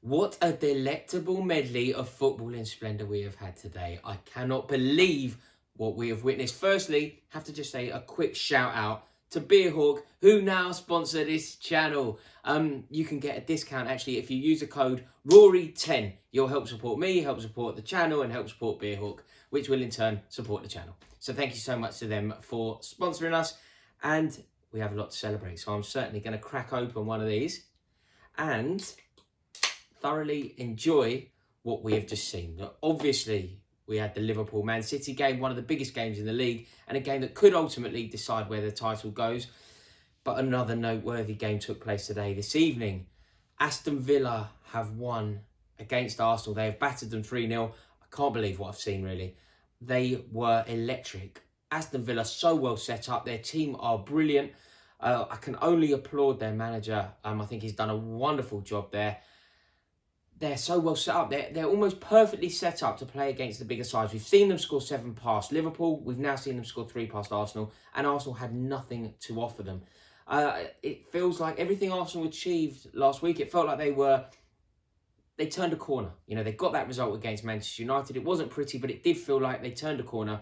What a delectable medley of footballing splendour we have had today. I cannot believe what we have witnessed. Firstly, have to just say a quick shout out to Beerhawk, who now sponsor this channel. You can get a discount actually if you use the code Rory10. You'll help support me, help support the channel, and help support Beerhawk, which will in turn support the channel. So thank you so much to them for sponsoring us, and we have a lot to celebrate. So I'm certainly going to crack open one of these and thoroughly enjoy what we have just seen. Now, obviously, we had the Liverpool Man City game, one of the biggest games in the league, and a game that could ultimately decide where the title goes. But another noteworthy game took place today, this evening. Aston Villa have won against Arsenal. They have battered them 3-0. I can't believe what I've seen, really. They were electric. Aston Villa so well set up. Their team are brilliant. I can only applaud their manager. I think he's done a wonderful job there. They're so well set up. They're almost perfectly set up to play against the bigger sides. We've seen them score 7 past Liverpool. We've now seen them score 3 past Arsenal. And Arsenal had nothing to offer them. It feels like everything Arsenal achieved last week, it felt like they turned a corner. You know, they got that result against Manchester United. It wasn't pretty, but it did feel like they turned a corner.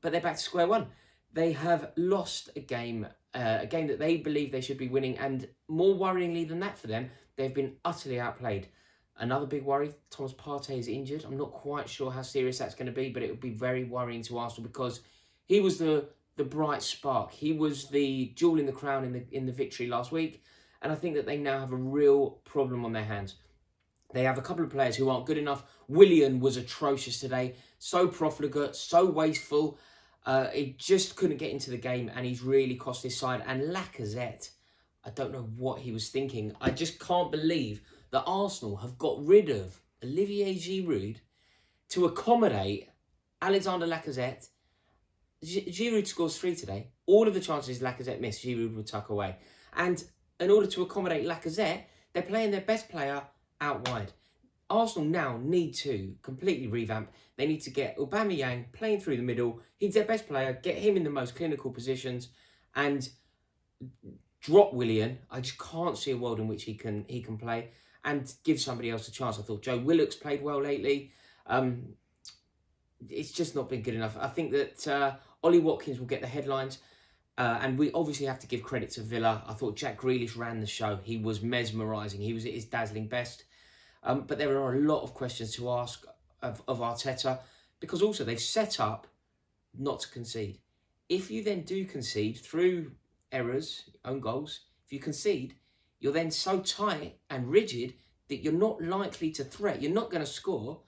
But they're back to square one. They have lost a game that they believe they should be winning. And more worryingly than that for them, they've been utterly outplayed. Another big worry, Thomas Partey is injured. I'm not quite sure how serious that's going to be, but it would be very worrying to Arsenal because he was the bright spark. He was the jewel in the crown in the victory last week. And I think that they now have a real problem on their hands. They have a couple of players who aren't good enough. Willian was atrocious today. So profligate, so wasteful. He just couldn't get into the game and he's really cost his side. And Lacazette, I don't know what he was thinking. I just can't believe that Arsenal have got rid of Olivier Giroud to accommodate Alexander Lacazette. Giroud scores 3 today. All of the chances Lacazette missed, Giroud would tuck away. And in order to accommodate Lacazette, they're playing their best player out wide. Arsenal now need to completely revamp. They need to get Aubameyang playing through the middle. He's their best player. Get him in the most clinical positions and drop Willian. I just can't see a world in which he can play. And give somebody else a chance. I thought Joe Willock's played well lately. It's just not been good enough. I think that Ollie Watkins will get the headlines. And we obviously have to give credit to Villa. I thought Jack Grealish ran the show. He was mesmerising. He was at his dazzling best. But there are a lot of questions to ask of Arteta. Because also they've set up not to concede. If you then do concede through errors, own goals, if you concede, you're then so tight and rigid that you're not likely to threat. You're not going to score.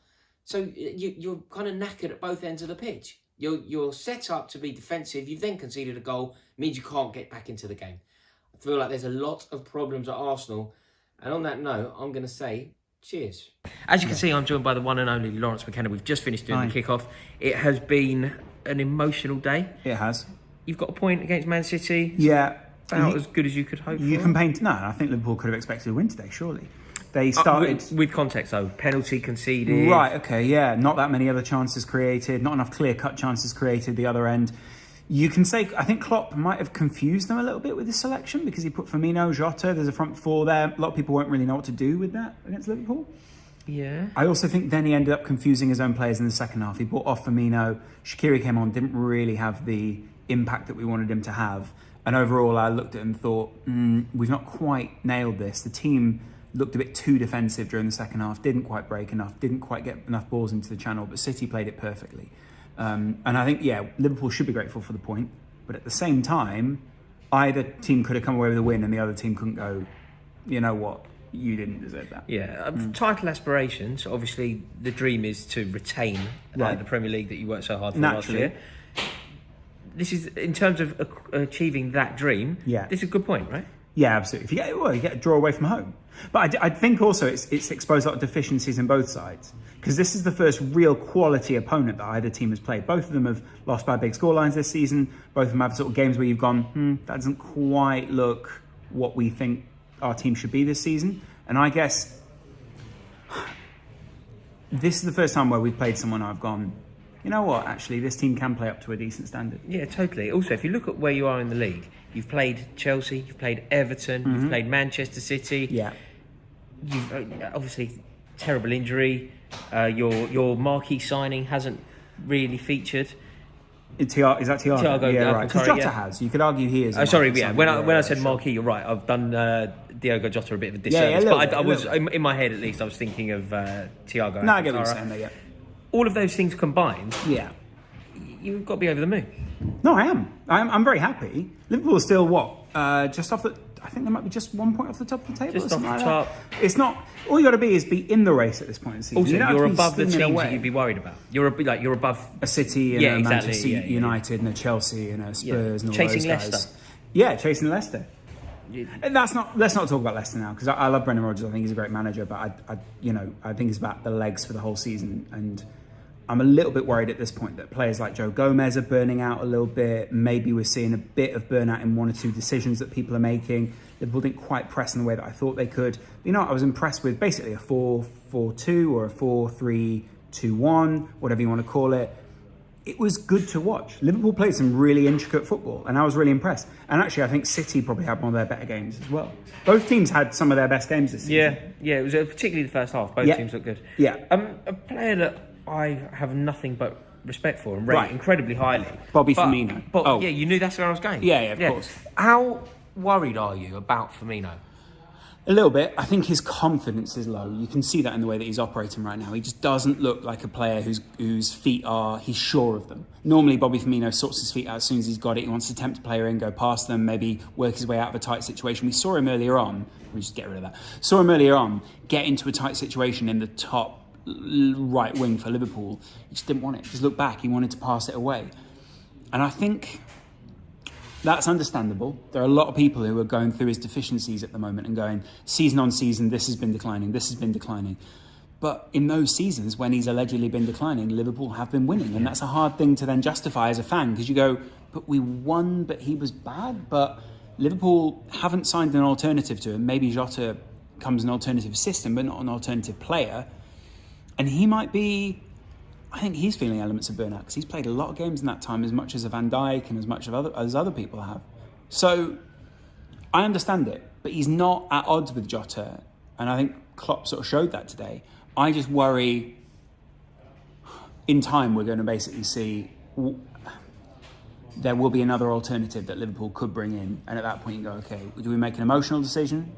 So you're kind of knackered at both ends of the pitch. You're set up to be defensive. You've then conceded a goal. Means you can't get back into the game. I feel like there's a lot of problems at Arsenal. And on that note, I'm going to say cheers. As you can see, I'm joined by the one and only Laurence McKenna. We've just finished doing the kickoff. It has been an emotional day. It has. You've got a point against Man City. Yeah. About as good as you could hope for. You can paint... No, I think Liverpool could have expected a win today, surely. They started... with context, though. Penalty conceded. Right, okay, yeah. Not that many other chances created. Not enough clear-cut chances created the other end. You can say... I think Klopp might have confused them a little bit with his selection because he put Firmino, Jota. There's a front four there. A lot of people won't really know what to do with that against Liverpool. Yeah. I also think then he ended up confusing his own players in the second half. He brought off Firmino. Shaqiri came on, didn't really have the impact that we wanted him to have. And overall, I looked at him and thought, we've not quite nailed this. The team looked a bit too defensive during the second half, didn't quite break enough, didn't quite get enough balls into the channel, but City played it perfectly. And I think, yeah, Liverpool should be grateful for the point. But at the same time, either team could have come away with a win and the other team couldn't go, you know what, you didn't deserve that. Yeah, title aspirations, obviously the dream is to retain the Premier League that you worked so hard for last year. This is, in terms of achieving that dream, this is a good point, right? Yeah, absolutely. If you get a draw away from home. But I think also it's exposed a lot of deficiencies in both sides. Because this is the first real quality opponent that either team has played. Both of them have lost by big scorelines this season. Both of them have sort of games where you've gone, that doesn't quite look what we think our team should be this season. And I guess this is the first time where we've played someone I've gone, you know what, actually, this team can play up to a decent standard. Yeah, totally. Also, if you look at where you are in the league, you've played Chelsea, you've played Everton, you've played Manchester City. Yeah. you've obviously terrible injury. Your marquee signing hasn't really featured. Is that Thiago? Thiago, yeah, right. Because sorry, Jota yeah. has. You could argue he is. Sorry, yeah. When I said sure. marquee, you're right. I've done Diogo Jota a bit of a disservice, but I was in my head at least. I was thinking of Thiago. No, I get what you're saying there. Yeah. All of those things combined, Yeah. you've got to be over the moon. No, I am. I'm very happy. Liverpool is still just off the. I think they might be just 1 point off the top of the table. Just or off something the like top. That. It's not. All you got to be is be in the race at this point in the season. Also, you you're above the teams away. that you'd be worried about. You're above a City and Yeah, a exactly, Manchester yeah, yeah. United and a Chelsea and a Spurs and all Chasing those guys. Leicester. Yeah, chasing Leicester. And let's not talk about Leicester now because I love Brendan Rodgers. I think he's a great manager, but I think it's about the legs for the whole season, and I'm a little bit worried at this point that players like Joe Gomez are burning out a little bit. Maybe we're seeing a bit of burnout in one or two decisions that people are making. Liverpool didn't quite press in the way that I thought they could. But, I was impressed with basically a 4-4-2 or a 4-3-2-1, whatever you want to call it. It was good to watch. Liverpool played some really intricate football, and I was really impressed. And actually, I think City probably had one of their better games as well. Both teams had some of their best games this season. Yeah. It was particularly the first half. Both teams looked good. Yeah. A player that I have nothing but respect for and rate incredibly highly. Bobby Firmino. But yeah, you knew that's where I was going. Yeah, of course. How worried are you about Firmino? A little bit. I think his confidence is low. You can see that in the way that he's operating right now. He just doesn't look like a player whose feet he's sure of them. Normally, Bobby Firmino sorts his feet out as soon as he's got it. He wants to tempt a player in, go past them, maybe work his way out of a tight situation. We saw him earlier on. Let me just get rid of that. Saw him earlier on get into a tight situation in the top right wing for Liverpool. He just didn't want it. Just look back. He wanted to pass it away. And I think that's understandable. There are a lot of people who are going through his deficiencies at the moment and going, season on season, this has been declining. But in those seasons when he's allegedly been declining, Liverpool have been winning. And that's a hard thing to then justify as a fan because you go, but we won, but he was bad. But Liverpool haven't signed an alternative to him. Maybe Jota becomes an alternative system, but not an alternative player. And he might be, I think he's feeling elements of burnout because he's played a lot of games in that time, as much as a Van Dijk and as much as other people have. So I understand it, but he's not at odds with Jota. And I think Klopp sort of showed that today. I just worry in time we're going to basically see there will be another alternative that Liverpool could bring in. And at that point you go, okay, do we make an emotional decision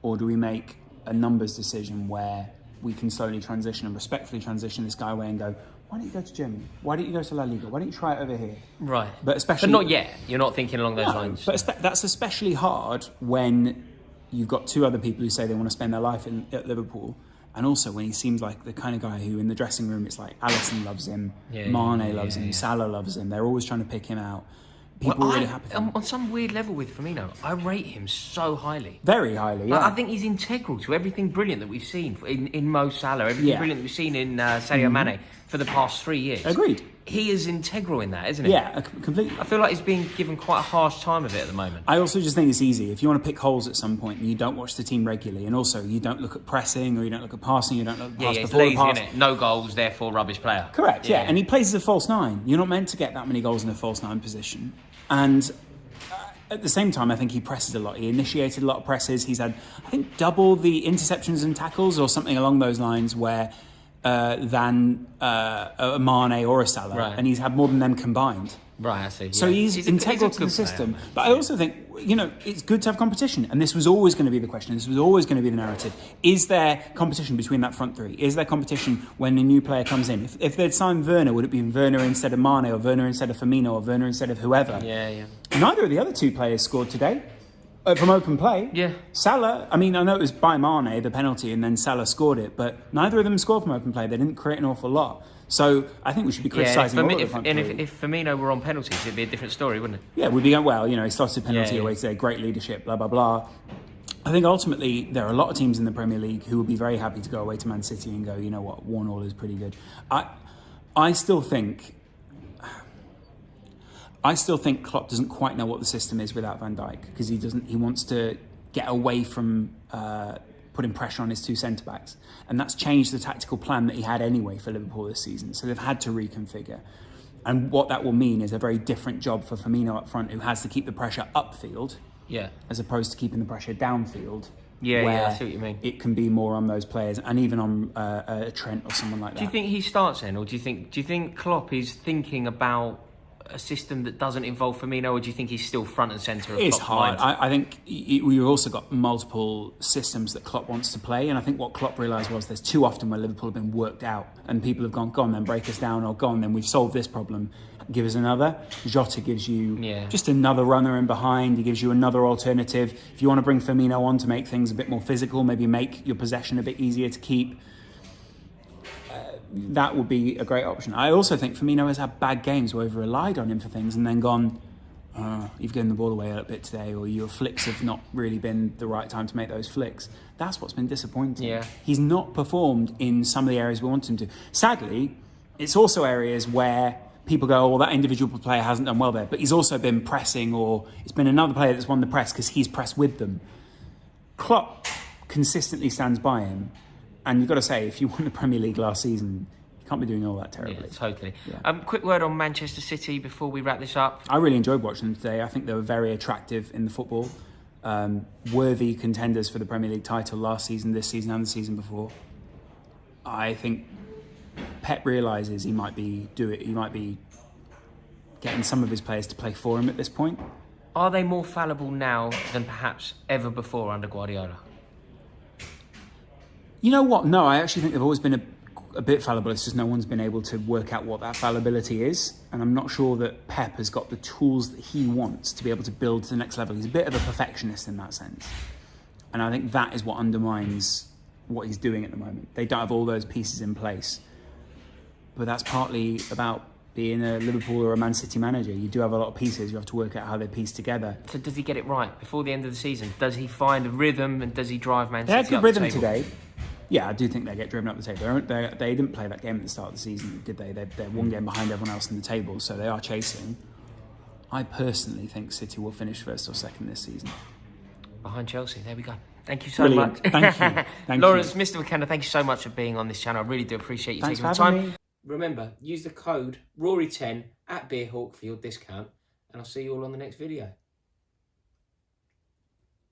or do we make a numbers decision where we can slowly transition and respectfully transition this guy away and go, why don't you go to Germany? Why don't you go to La Liga? Why don't you try it over here? Right. But not yet. You're not thinking along those lines. But that's especially hard when you've got two other people who say they want to spend their life at Liverpool. And also when he seems like the kind of guy who in the dressing room, it's like Alisson loves him, Mane loves him, Salah loves him. They're always trying to pick him out. People are really happy for him. On some weird level with Firmino, I rate him so highly. Very highly, yeah. I think he's integral to everything brilliant that we've seen in Mo Salah, everything brilliant that we've seen in Sadio Mane for the past 3 years. Agreed. He is integral in that, isn't he? Yeah, completely. I feel like he's being given quite a harsh time of it at the moment. I also just think it's easy. If you want to pick holes at some point and you don't watch the team regularly, and also you don't look at pressing or you don't look at passing, you don't look at pass it's before lazy, the pass. isn't it? No goals, therefore rubbish player. Correct, yeah. And he plays as a false nine. You're not meant to get that many goals in a false nine position. And at the same time, I think he presses a lot. He initiated a lot of presses. He's had, I think, double the interceptions and tackles or something along those lines than a Mane or a Salah. Right. And he's had more than them combined. Right, I see. So he's integral to the system. But I also think, it's good to have competition. And this was always going to be the question. This was always going to be the narrative. Is there competition between that front three? Is there competition when a new player comes in? If they'd signed Werner, would it be Werner instead of Mane or Werner instead of Firmino or Werner instead of whoever? Yeah. Neither of the other two players scored today. From open play. Yeah. Salah, I know it was by Mane, the penalty, and then Salah scored it, but neither of them scored from open play. They didn't create an awful lot. So I think we should be criticising all of the front three. If Firmino were on penalties, it'd be a different story, wouldn't it? Yeah, we'd be going, he started penalty away today, great leadership, blah, blah, blah. I think ultimately there are a lot of teams in the Premier League who will be very happy to go away to Man City and go, you know what, 1-1 is pretty good. I still think Klopp doesn't quite know what the system is without Van Dijk because he wants to get away from putting pressure on his two centre-backs. And that's changed the tactical plan that he had anyway for Liverpool this season. So they've had to reconfigure. And what that will mean is a very different job for Firmino up front, who has to keep the pressure upfield as opposed to keeping the pressure downfield where I see what you mean. it can be more on those players, and even on a Trent or someone like that. Do you think he starts then, or do you think Klopp is thinking about a system that doesn't involve Firmino, or do you think he's still front and centre of It's Klopp's hard. mind? I think we've also got multiple systems that Klopp wants to play, and I think what Klopp realised was there's too often where Liverpool have been worked out and people have gone then break us down, or gone then we've solved this problem, give us another. Jota gives you just another runner in behind. He gives you another alternative. If you want to bring Firmino on to make things a bit more physical, maybe make your possession a bit easier to keep, that would be a great option. I also think Firmino has had bad games where we've relied on him for things and then gone, you've given the ball away a little bit today, or your flicks have not really been the right time to make those flicks. That's what's been disappointing. Yeah. He's not performed in some of the areas we want him to. Sadly, it's also areas where people go, well, that individual player hasn't done well there, but he's also been pressing, or it's been another player that's won the press because he's pressed with them. Klopp consistently stands by him. And you've got to say, if you won the Premier League last season, you can't be doing all that terribly. Yeah, totally. Yeah. Quick word on Manchester City before we wrap this up. I really enjoyed watching them today. I think they were very attractive in the football. Worthy contenders for the Premier League title last season, this season and the season before. I think Pep realises he might be getting some of his players to play for him at this point. Are they more fallible now than perhaps ever before under Guardiola? You know what? No, I actually think they've always been a bit fallible. It's just no one's been able to work out what that fallibility is. And I'm not sure that Pep has got the tools that he wants to be able to build to the next level. He's a bit of a perfectionist in that sense. And I think that is what undermines what he's doing at the moment. They don't have all those pieces in place. But that's partly about being a Liverpool or a Man City manager. You do have a lot of pieces. You have to work out how they're pieced together. So does he get it right before the end of the season? Does he find a rhythm, and does he drive Man They City had good up rhythm the table? today. Yeah, I do think they get driven up the table. They didn't play that game at the start of the season, did they? They're one game behind everyone else in the table, so they are chasing. I personally think City will finish first or second this season. Behind Chelsea. There we go. Thank you so Brilliant. much. Thank you. Thank Lawrence, you. Mr. McKenna, thank you so much for being on this channel. I really do appreciate you Thanks taking for the having time. me. Remember, use the code Rory10 at Beerhawk for your discount, and I'll see you all on the next video.